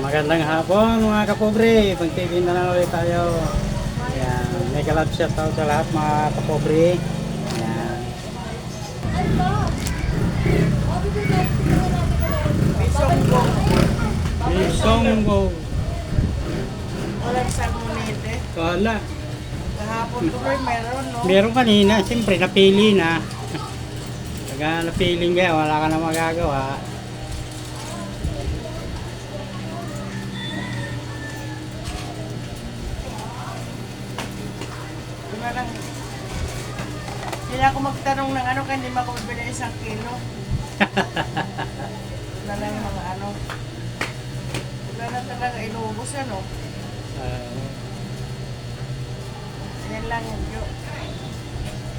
Magandang hapon mga kapobre. Pag-TV na lang ulit tayo. Ayan. Mega love shoutout sa lahat mga kapobre. Ayan. Bisonggo. Walang salmonete. Wala. Kahapon tuloy meron, no? Meron kanina. Siyempre napili na. Pag napiling kaya wala ka na magagawa. Diba lang, hindi na ako magtanong ng ano, kaya hindi mo ako bibili 1 kilo. Wala lang yung mga ano. Wala na talaga inubos, ano? Yan lang yung yun.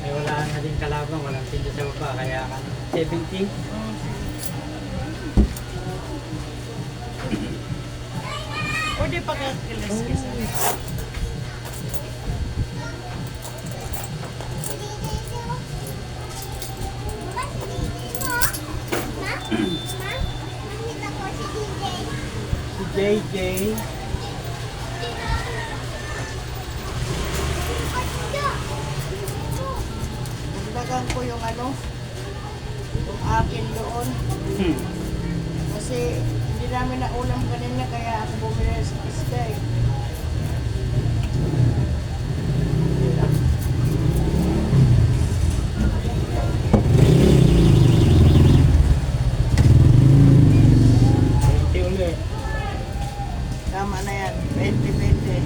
Ay wala na din kalabang. Walang tinda sa baba. Kaya ka 70. O di pa kakilis kisa. Si JJ. Dagan ko yung ano, yung akin doon. Kasi hindi namin na ulam kanina, kaya ako bumili sa isda eh. Thank you ulit. Tama na yan, 20-20.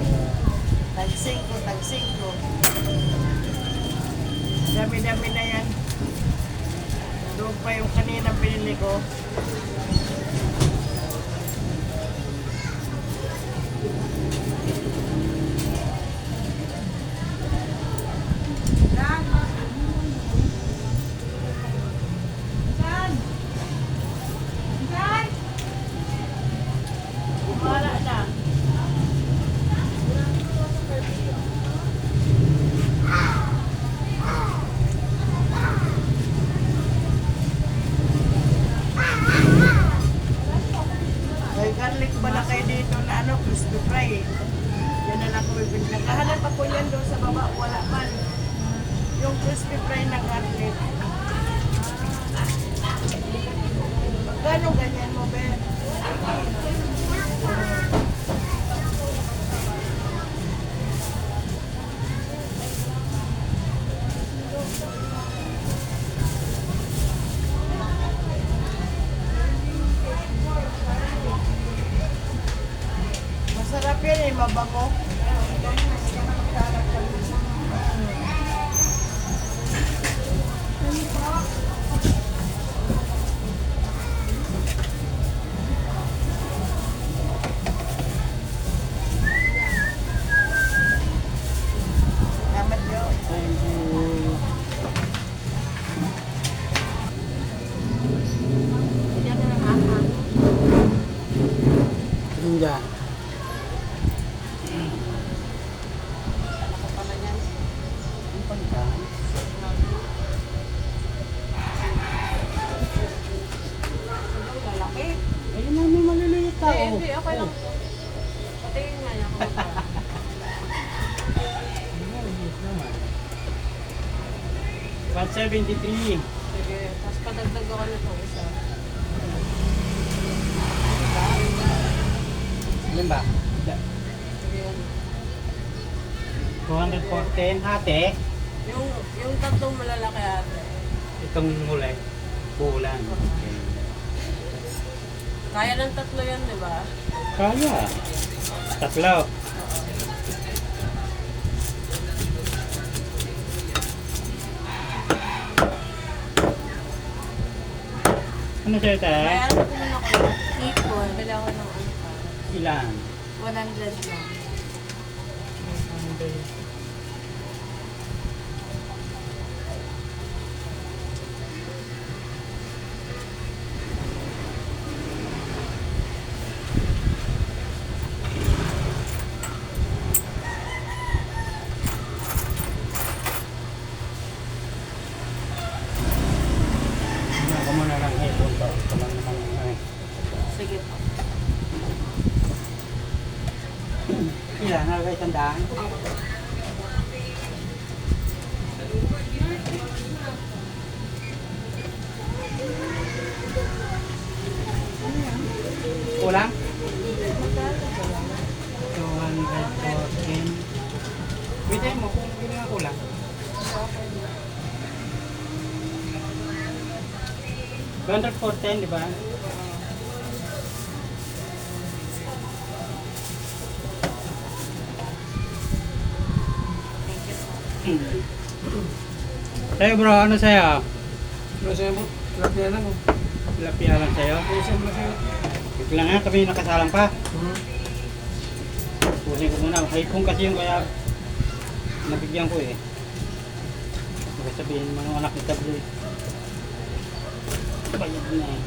Tag 5, tag 5. Dami-dami na yan. Doon pa yung kanina pinili ko. Wala na. May garlic ba na kayo dito na ano, crispy fry eh. Yan na lang ko bibili. Nakahanap ako yan doon sa baba, wala man. Yung crispy fry na garlic. Magkano ganyan mo, Ben? Masarap yan eh, mabango. Salamat yun. Thank you. Tinda. Ang pagkain. Lalaki. Ayun na may maliliit tao. Hindi, okay lang. Patingin nga niya kung magkano. Maliliit naman. 173. Sige, tapos padagdag ako nito isa. Ilan ba? Sige, yan. 214 ate. Yung tatlong malalaki ate. Itong muli. Bulan. Kaya ng tatlo yan, di ba? Kaya. Tatlo. Ano sa'yo May tayo? ano naman ako lang. Ipon. Bili ako ng ano pa. Ilan? 100 lang. Ako muna lang hipon to. Ito lang naman. Sige po. Ilan? Nalagay tandaan? Kulang? 214. Bitin mo kung hindi nga kulang. $214, di ba? Sa'yo bro, ano sa'yo? Masaya mo. Tilapia lang. Tilapia lang sa'yo? Masaya. Bigla nga kami nakasalang pa. Pusin ko muna. Haipong kasi yung kaya nabigyan ko eh. Baka sabihin mga anak ni Tablo eh. Bayad na eh.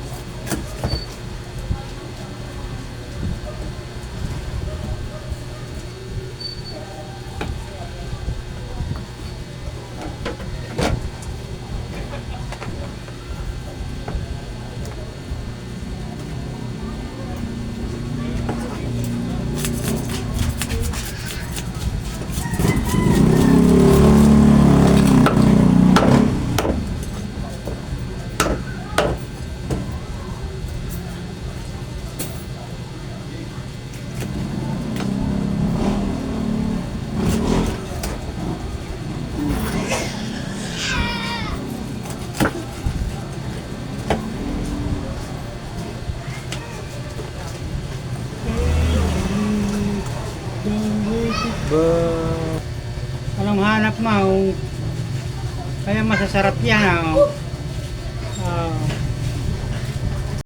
Anong hanap mo? Kaya masasarap yan. Oh.